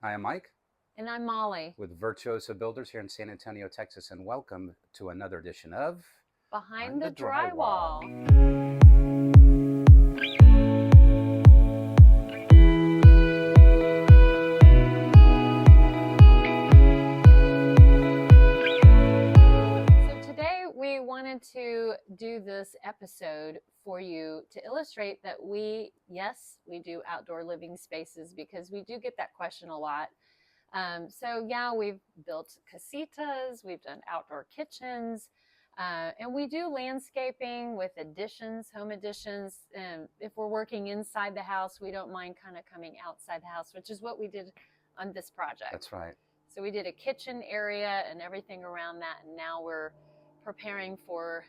Hi, I'm Mike And I'm Molly. with Virtuoso Builders here in San Antonio, Texas, and welcome to another edition of Behind Behind the the Drywall. Drywall. So today we wanted to do this episode for you to illustrate that yes, we do outdoor living spaces because we do get that question a lot. So we've built casitas, we've done outdoor kitchens, and we do landscaping with additions, home additions. And if we're working inside the house, we don't mind kind of coming outside the house, which is what we did on this project. That's right. So we did a kitchen area and everything around that, and now we're preparing for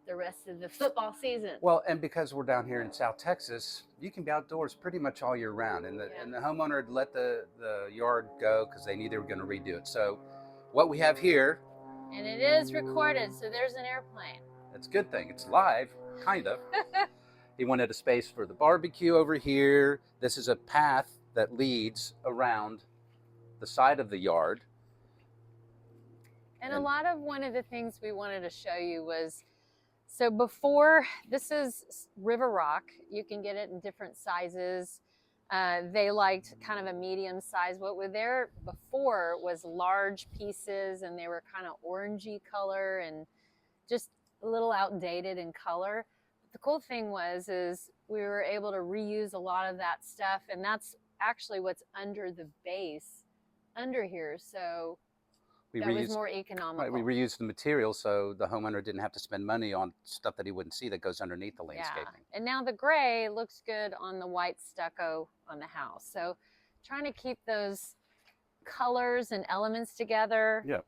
the rest of the football season. Well, and because we're down here in South Texas, you can be outdoors pretty much all year round. And the homeowner had let the yard go because they knew they were going to redo it. So what we have here, And it is recorded, so there's an airplane. that's a good thing. It's live, kind of. He wanted a space for the barbecue over here. This is a path that leads around the side of the yard. And a lot of one of the things we wanted to show you was, so before, this is river rock. You can get it in different sizes. They liked kind of a medium size. What were there before was large pieces, and they were kind of orangey color and just a little outdated in color. But the cool thing is we were able to reuse a lot of that stuff, and that's actually what's under the base under here. So that was more economical. Right, we reused the material so the homeowner didn't have to spend money on stuff that he wouldn't see that goes underneath the landscaping. Yeah. And now the gray looks good on the white stucco on the house. So trying to keep those colors and elements together. Yeah.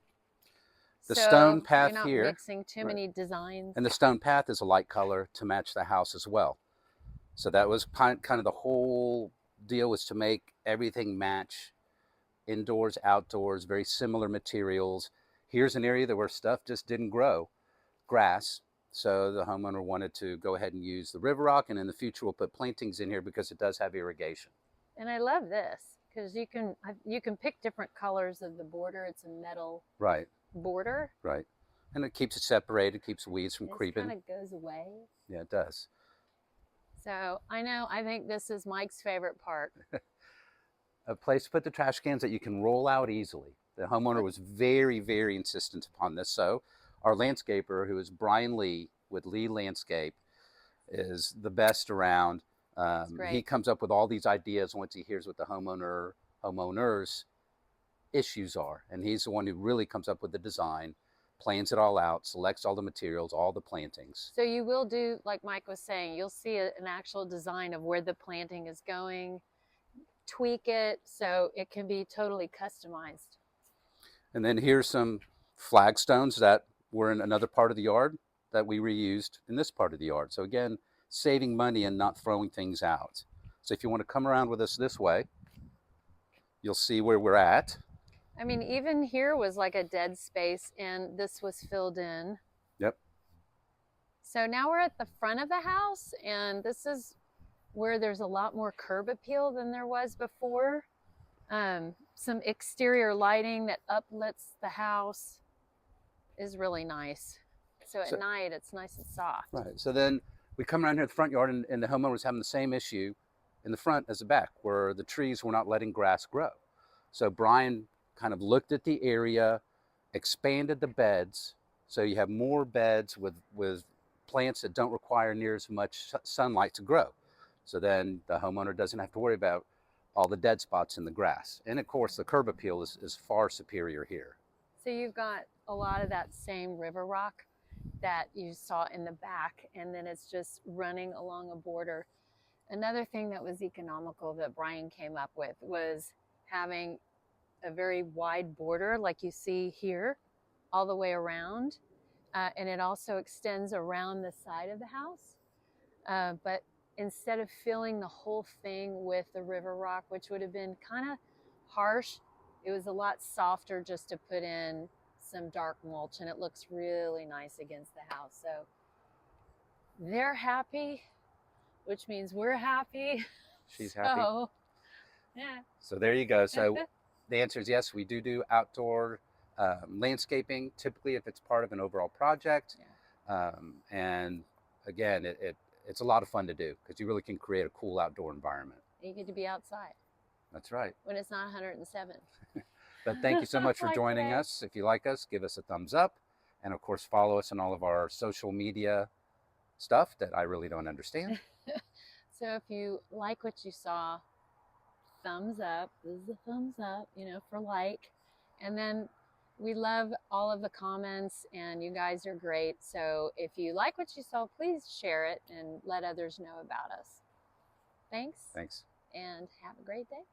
The stone path you're not here, mixing too many designs. And the stone path is a light color to match the house as well. So that was kind of the whole deal, was to make everything match. Indoors, outdoors, very similar materials. Here's an area where stuff just didn't grow, grass. So the homeowner wanted to go ahead and use the river rock, and in the future we'll put plantings in here because it does have irrigation. And I love this because you can pick different colors of the border. It's a metal border. Right. And it keeps it separated, keeps weeds from creeping. It kind of goes away. Yeah, it does. So I think this is Mike's favorite part. A place to put the trash cans that you can roll out easily. The homeowner was very, very insistent upon this. So our landscaper, who is Brian Lee with Lee Landscape, is the best around. He comes up with all these ideas once he hears what the homeowners' issues are. And he's the one who really comes up with the design, plans it all out, selects all the materials, all the plantings. So you will do, like Mike was saying, you'll see an actual design of where the planting is going, tweak it so it can be totally customized. And then here's some flagstones that were in another part of the yard that we reused in this part of the yard. So again, saving money and not throwing things out. So if you want to come around with us this way, you'll see where we're at. I mean, even here was like a dead space, and this was filled in. Yep. So now we're at the front of the house, and this is where there's a lot more curb appeal than there was before. Some exterior lighting that uplifts the house is really nice. So at night, it's nice and soft. Right. So then we come around here to the front yard, and the homeowner was having the same issue in the front as the back, where the trees were not letting grass grow. So Brian kind of looked at the area, expanded the beds, so you have more beds with plants that don't require near as much sunlight to grow. So then the homeowner doesn't have to worry about all the dead spots in the grass. And of course, the curb appeal is far superior here. So you've got a lot of that same river rock that you saw in the back, and then it's just running along a border. Another thing that was economical that Brian came up with was having a very wide border like you see here all the way around. And it also extends around the side of the house. But instead of filling the whole thing with the river rock, which would have been kind of harsh, it was a lot softer just to put in some dark mulch, and it looks really nice against the house. So they're happy, which means we're happy. She's happy. So there you go. So the answer is yes, we do outdoor landscaping, typically if it's part of an overall project. And again, it's a lot of fun to do because you really can create a cool outdoor environment. You get to be outside. That's right. When it's not 107. But thank you so much for Like joining today. us. If you like us, give us a thumbs up. And of course, follow us on all of our social media stuff that I really don't understand. So if you like what you saw, thumbs up. This is a thumbs up, you know, for like. And then we love all of the comments, and you guys are great. So if you like what you saw, please share it and let others know about us. Thanks. Thanks. And have a great day.